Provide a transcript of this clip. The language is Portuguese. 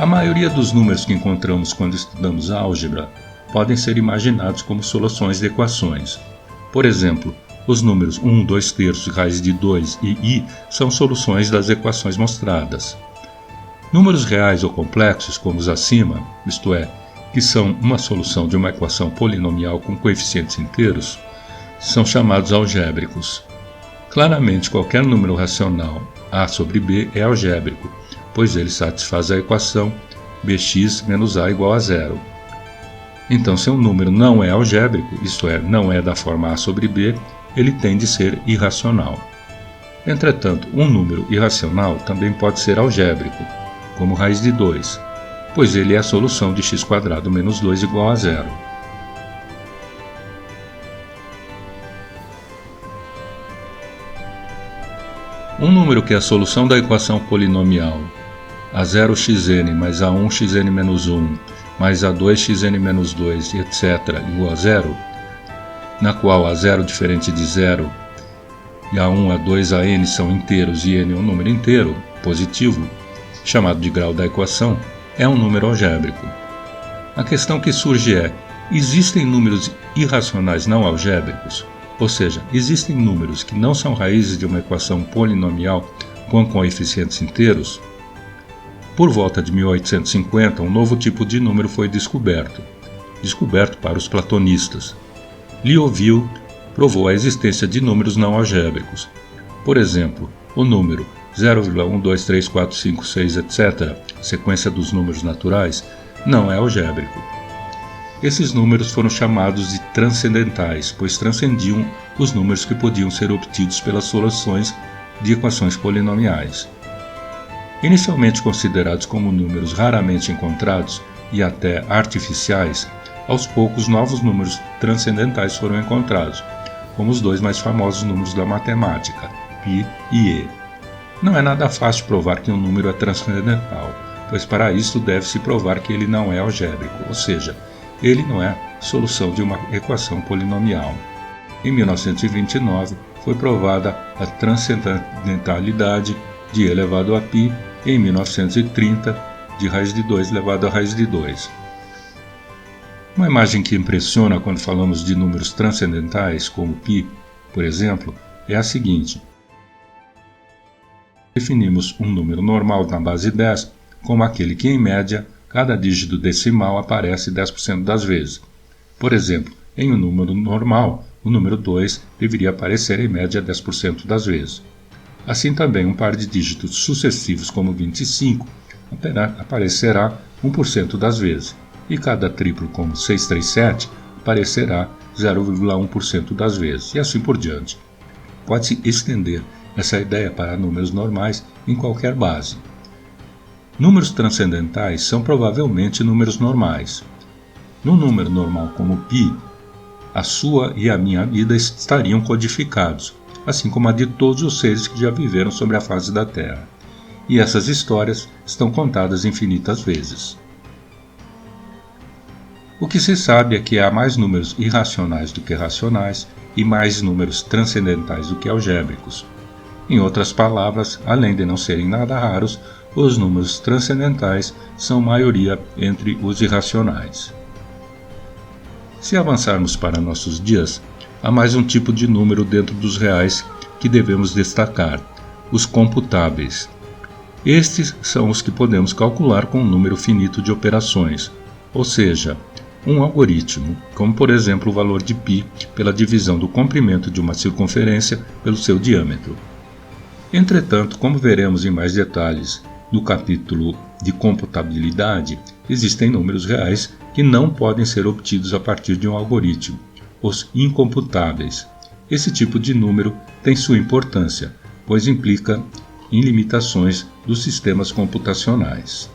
A maioria dos números que encontramos quando estudamos álgebra podem ser imaginados como soluções de equações. Por exemplo, os números 1, 2/3, raiz de 2 e i são soluções das equações mostradas. Números reais ou complexos, como os acima, isto é, que são uma solução de uma equação polinomial com coeficientes inteiros, são chamados algébricos. Claramente, qualquer número racional a sobre b é algébrico, pois ele satisfaz a equação bx menos a igual a zero. Então, se um número não é algébrico, isto é, não é da forma a sobre b, ele tem de ser irracional. Entretanto, um número irracional também pode ser algébrico, como raiz de 2, pois ele é a solução de x² menos 2 igual a zero. Um número que é a solução da equação polinomial a0xn mais a1xn menos 1 mais a2xn menos 2, etc., igual a zero, na qual a0 diferente de zero e a1, a2, a n são inteiros e n é um número inteiro, positivo, chamado de grau da equação, é um número algébrico. A questão que surge é: existem números irracionais não algébricos? Ou seja, existem números que não são raízes de uma equação polinomial com coeficientes inteiros? Por volta de 1850, um novo tipo de número foi descoberto para os platonistas. Liouville provou a existência de números não algébricos. Por exemplo, o número 0,1, 2, 3, 4, 5, 6, etc., sequência dos números naturais, não é algébrico. Esses números foram chamados de transcendentais, pois transcendiam os números que podiam ser obtidos pelas soluções de equações polinomiais. Inicialmente considerados como números raramente encontrados e até artificiais, aos poucos novos números transcendentais foram encontrados, como os dois mais famosos números da matemática, π e e. Não é nada fácil provar que um número é transcendental, pois para isso deve-se provar que ele não é algébrico, ou seja, ele não é solução de uma equação polinomial. Em 1929, foi provada a transcendentalidade de e elevado a π, e em 1930, de raiz de 2 elevado a raiz de 2. Uma imagem que impressiona quando falamos de números transcendentais, como π, por exemplo, é a seguinte. Definimos um número normal na base 10 como aquele que, em média, cada dígito decimal aparece 10% das vezes. Por exemplo, em um número normal, o número 2 deveria aparecer em média 10% das vezes. Assim também, um par de dígitos sucessivos como 25 aparecerá 1% das vezes, e cada triplo como 637 aparecerá 0,1% das vezes, e assim por diante. Pode-se estender essa ideia para números normais em qualquer base. Números transcendentais são provavelmente números normais. No número normal como π, a sua e a minha vida estariam codificados, assim como a de todos os seres que já viveram sobre a face da Terra. E essas histórias estão contadas infinitas vezes. O que se sabe é que há mais números irracionais do que racionais e mais números transcendentais do que algébricos. Em outras palavras, além de não serem nada raros, os números transcendentais são maioria entre os irracionais. Se avançarmos para nossos dias, há mais um tipo de número dentro dos reais que devemos destacar: os computáveis. Estes são os que podemos calcular com um número finito de operações, ou seja, um algoritmo, como por exemplo o valor de π pela divisão do comprimento de uma circunferência pelo seu diâmetro. Entretanto, como veremos em mais detalhes no capítulo de computabilidade, existem números reais que não podem ser obtidos a partir de um algoritmo, os incomputáveis. Esse tipo de número tem sua importância, pois implica em limitações dos sistemas computacionais.